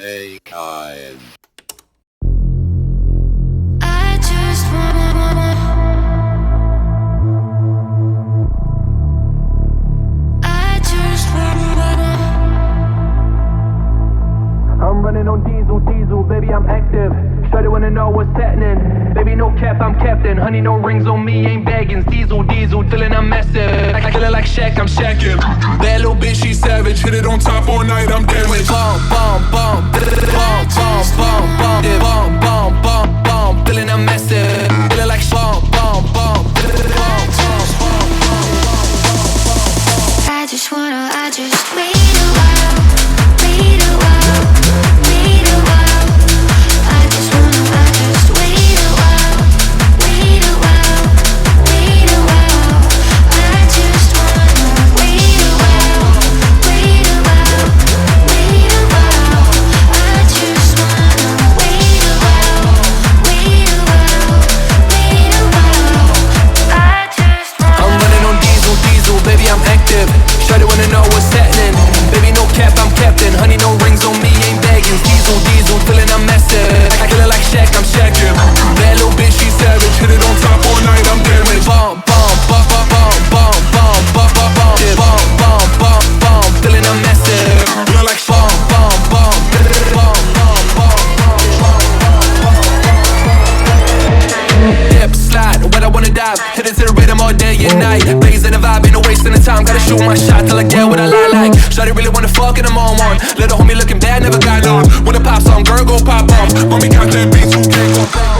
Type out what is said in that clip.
A kind. I just wanna I'm running on diesel, baby, I'm active. Shawty wanna know what's happening. Baby, no cap, I'm captain. Honey, no rings on me, ain't bagging. Diesel, feeling I'm massive. I kill it like Shaq, I'm shacking. Bad little bitch, she savage. Hit it on top all night, I'm damaged. Bomb, bomb, bomb, bomb, bomb, bomb, bomb, bomb, bomb, bomb, bomb. Feeling I'm massive. Feeling like bomb, bomb, bomb, bomb, bomb, bomb. I just wait a while, wait a while, wait a while. I just wait a while, wait a while, wait a while. I just wanna wait a while, wait a while, wait a while. I just wanna wait a while, wait a while, wait a while. I just wanna. I'm running on diesel, baby, I'm active. Shawty wanna know what's happening. Baby, no cap, I'm captain. Honey, no rings on me, ain't bagging. Diesel, feeling I'm massive. I kill it like Shaq, I'm shacking. That little bitch, she savage. Hit it on top all night, I'm damaged. Bomb, bomb, bomb, bomb, bomb, bomb, bomb, bomb, bomb, bomb, yeah, bomb, bomb, bomb, bomb. Feeling I'm massive. Feeling like bomb, bomb, bomb, bomb, bomb, bomb. Dip, slide, when I wanna dive. Hit it to the rhythm all day and night. Blazing the vibe, ain't no wasting the time. Gotta shoot my shot till I get what I like. Shawty really wanna fuck and I'm on one. Little homie looking bad, never got none. When the pop song, girl go pop off. Mommy got that beat, so can't go.